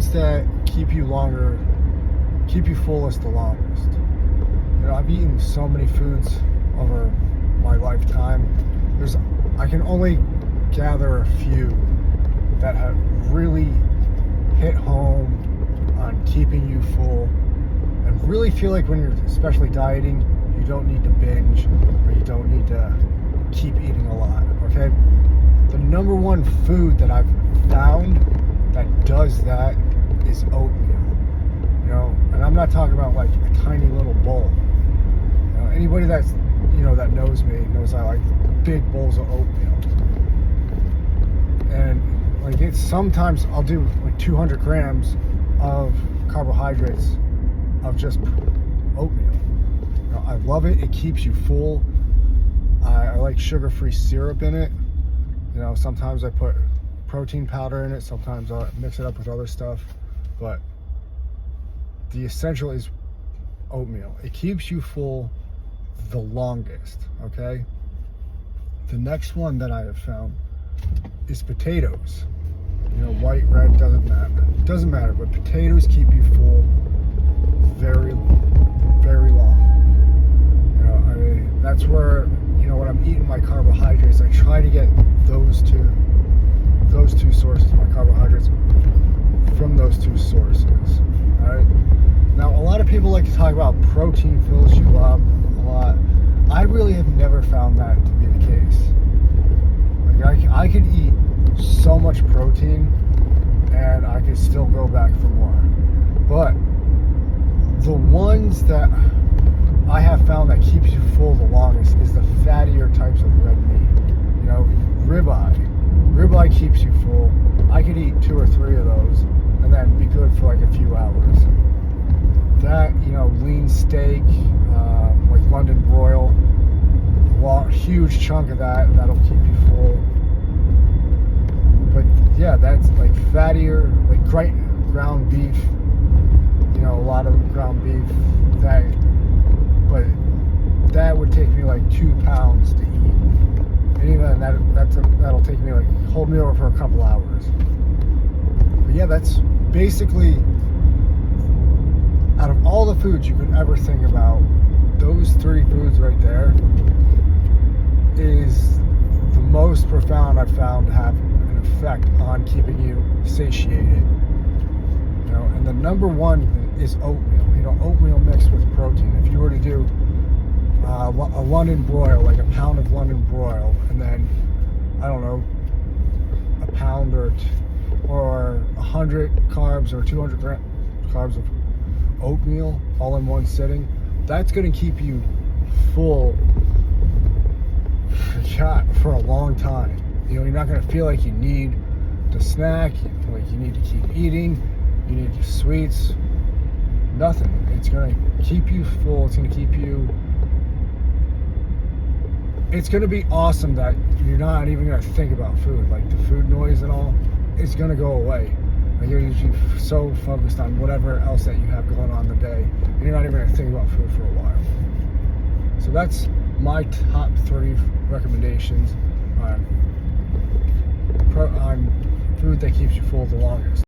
foods that keep you fullest the longest. You know, I've eaten so many foods over my lifetime. I can only gather a few that have really hit home on keeping you full and really feel like when you're especially dieting, you don't need to binge or you don't need to keep eating a lot, okay? The number one food that I've found that does that is oatmeal, you know, and I'm not talking about like a tiny little bowl. You know, anybody that knows me knows I like big bowls of oatmeal. And like sometimes I'll do like 200 grams of carbohydrates of just oatmeal. You know, I love it. It keeps you full. I like sugar-free syrup in it. You know, sometimes I put protein powder in it. Sometimes I'll mix it up with other stuff. But the essential is oatmeal. It keeps you full the longest, okay? The next one that I have found is potatoes. You know, white, red, doesn't matter. It doesn't matter, but potatoes keep you full very, very long. You know, that's where, you know, when I'm eating my carbohydrates, I try to get those two sources of my carbohydrates from those two sources. All right. Now, a lot of people like to talk about protein fills you up a lot. I really have never found that to be the case. Like I could eat so much protein and I could still go back for more. But the ones that I have found that keeps you full the longest is the fattier types of red meat. You know, ribeye. Ribeye keeps you full. I could eat 2 or 3 of those and then be good for like a few hours. That, you know, lean steak, like London broil, a huge chunk of that'll keep you full. But yeah, that's like fattier, like ground beef, you know, a lot of ground beef, but that would take me like 2 pounds to eat. And even that'll take me hold me over for a couple hours. But yeah, that's basically, out of all the foods you could ever think about, those 3 foods right there is the most profound I've found to have an effect on keeping you satiated. You know, and the number one is oatmeal. You know, oatmeal mixed with protein. If you were to do a London broil, like a pound of London broil, and then, I don't know, a pound or 100 carbs or 200 carbs of oatmeal all in one sitting, that's going to keep you full for a long time. You know, you're not going to feel like you need to snack, like you need to keep eating, you need your sweets, nothing. It's going to keep you full. It's going to keep you, it's going to be awesome that you're not even going to think about food, like the food noise and all, it's going to go away. Like you're usually so focused on whatever else that you have going on the day, and you're not even going to think about food for a while. So that's my top 3 recommendations on food that keeps you full the longest.